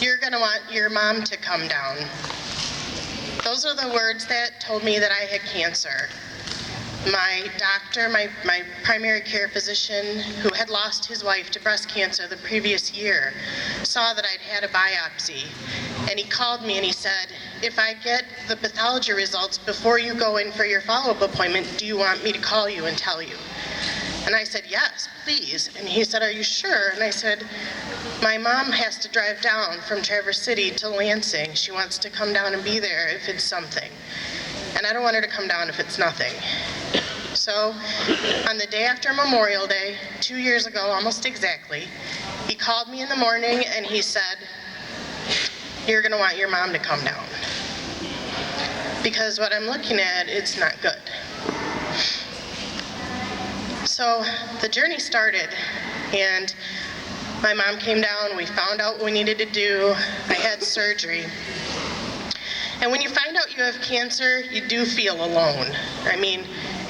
"You're gonna want your mom to come down." Those are the words that told me that I had cancer. My doctor, my primary care physician, who had lost his wife to breast cancer the previous year, saw that I'd had a biopsy. And he called me and he said, "If I get the pathology results before you go in for your follow-up appointment, do you want me to call you and tell you?" And I said, "Yes, please." And he said, "Are you sure?" And I said, "My mom has to drive down from Traverse City to Lansing. She wants to come down and be there if it's something. And I don't want her to come down if it's nothing." So on the day after Memorial Day, 2 years ago, almost exactly, he called me in the morning and he said, "You're gonna want your mom to come down. Because what I'm looking at, it's not good." So the journey started, and my mom came down, we found out what we needed to do, I had surgery. And when you find out you have cancer, you do feel alone. I mean,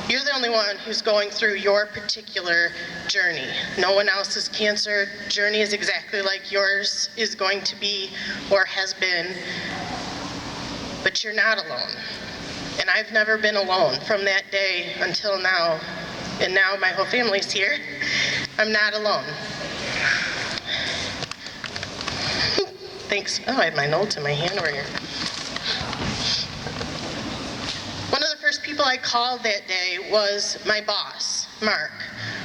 you're the only one who's going through your particular journey. No one else's cancer journey is exactly like yours is going to be or has been, but you're not alone. And I've never been alone from that day until now. And now my whole family's here. I'm not alone. Thanks. Oh, I had my notes in my hand over here. One of the first people I called that day was my boss, Mark,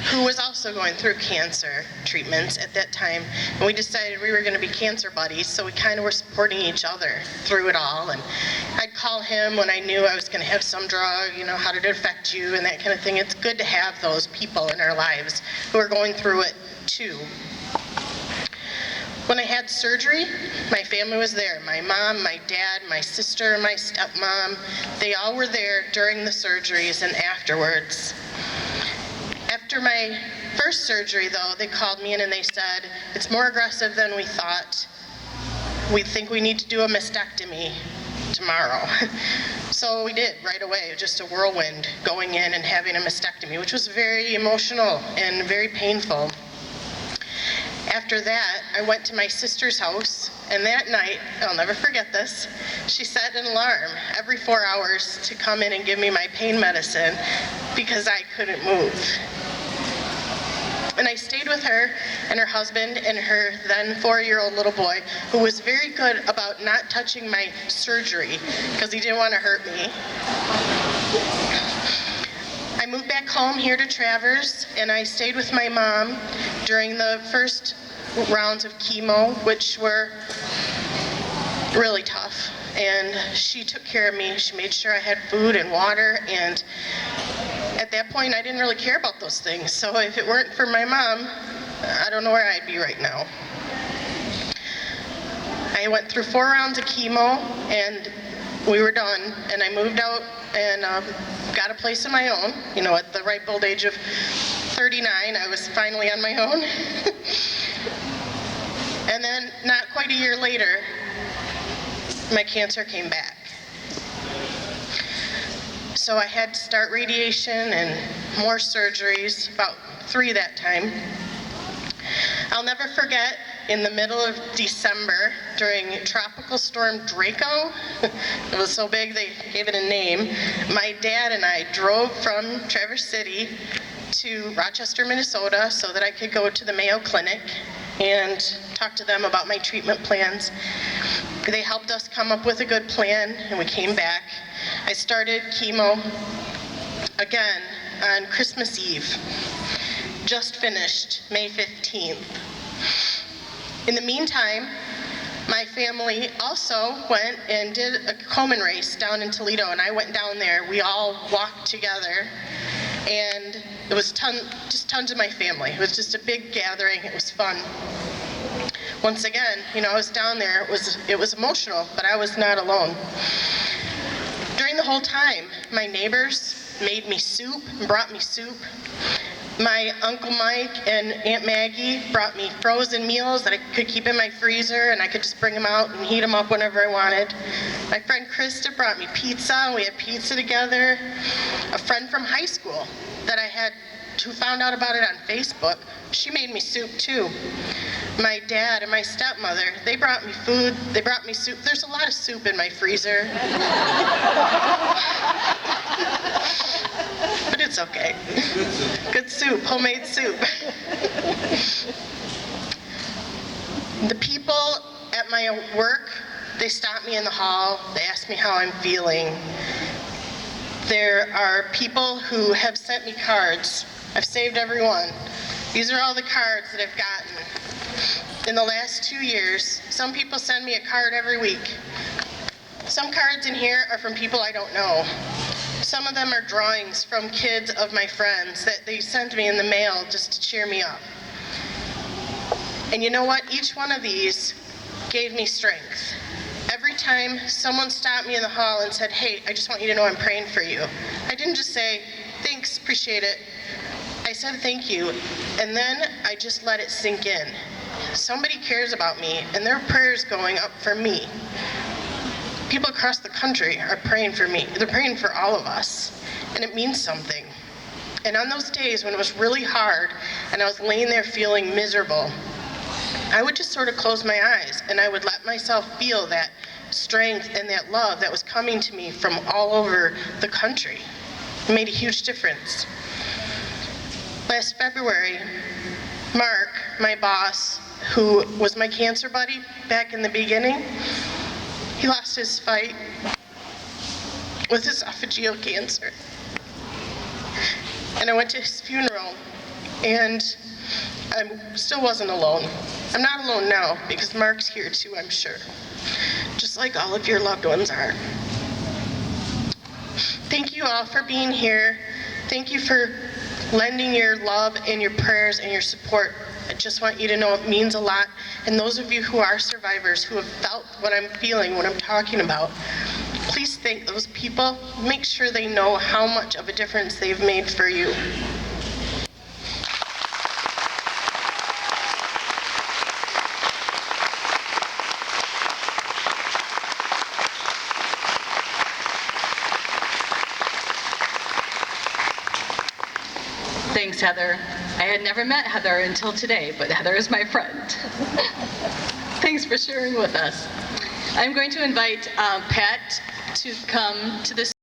who was also going through cancer treatments at that time. And we decided we were going to be cancer buddies, so we kind of were supporting each other through it all. And I'd call him when I knew I was going to have some drug, you know, how did it affect you, and that kind of thing. It's good to have those people in our lives who are going through it too. When I had surgery, my family was there. My mom, my dad, my sister, my stepmom, they all were there during the surgeries and afterwards. After my first surgery, though, they called me in and they said, "It's more aggressive than we thought. We think we need to do a mastectomy tomorrow." So we did right away, just a whirlwind going in and having a mastectomy, which was very emotional and very painful. After that, I went to my sister's house, and that night, I'll never forget this, she set an alarm every 4 hours to come in and give me my pain medicine because I couldn't move. And I stayed with her and her husband and her then 4-year-old little boy, who was very good about not touching my surgery because he didn't want to hurt me. I moved back home here to Traverse, and I stayed with my mom during the first rounds of chemo, which were really tough. And she took care of me. She made sure I had food and water, and at that point, I didn't really care about those things. So if it weren't for my mom, I don't know where I'd be right now. I went through 4 rounds of chemo, and we were done, and I moved out and got a place of my own. You know, at the ripe old age of 39, I was finally on my own. And then, not quite a year later, my cancer came back. So I had to start radiation and more surgeries, about 3 that time. I'll never forget, in the middle of December, during Tropical Storm Draco, it was so big they gave it a name, my dad and I drove from Traverse City to Rochester, Minnesota, so that I could go to the Mayo Clinic and talk to them about my treatment plans. They helped us come up with a good plan, and we came back. I started chemo again on Christmas Eve. Just finished May 15th. In the meantime, my family also went and did a Komen race down in Toledo, and I went down there. We all walked together, and it was just tons of my family. It was just a big gathering. It was fun. Once again, you know, I was down there. It was emotional, but I was not alone. During the whole time, my neighbors made me soup and brought me soup. My Uncle Mike and Aunt Maggie brought me frozen meals that I could keep in my freezer, and I could just bring them out and heat them up whenever I wanted. My friend Krista brought me pizza, and we had pizza together. A friend from high school that I had, who found out about it on Facebook, she made me soup too. My dad and my stepmother, they brought me food, they brought me soup. There's a lot of soup in my freezer. But it's okay. Good soup, homemade soup. The people at my work, they stop me in the hall, they ask me how I'm feeling. There are people who have sent me cards. I've saved every one. These are all the cards that I've gotten. In the last 2 years, some people send me a card every week. Some cards in here are from people I don't know. Some of them are drawings from kids of my friends that they send me in the mail just to cheer me up. And you know what? Each one of these gave me strength. Every time someone stopped me in the hall and said, "Hey, I just want you to know I'm praying for you," I didn't just say, "Thanks, appreciate it." I said thank you, and then I just let it sink in. Somebody cares about me, and their prayers going up for me. People across the country are praying for me. They're praying for all of us, and it means something. And on those days when it was really hard and I was laying there feeling miserable, I would just sort of close my eyes and I would let myself feel that strength and that love that was coming to me from all over the country. It made a huge difference. Last February, Mark, my boss, who was my cancer buddy back in the beginning, he lost his fight with esophageal cancer. And I went to his funeral, and I still wasn't alone. I'm not alone now, because Mark's here too, I'm sure. Just like all of your loved ones are. Thank you all for being here. Thank you for lending your love and your prayers and your support. I just want you to know it means a lot. And those of you who are survivors, who have felt what I'm feeling, what I'm talking about, please thank those people. Make sure they know how much of a difference they've made for you. Thanks, Heather. I had never met Heather until today, but Heather is my friend. Thanks for sharing with us. I'm going to invite Pat to come to this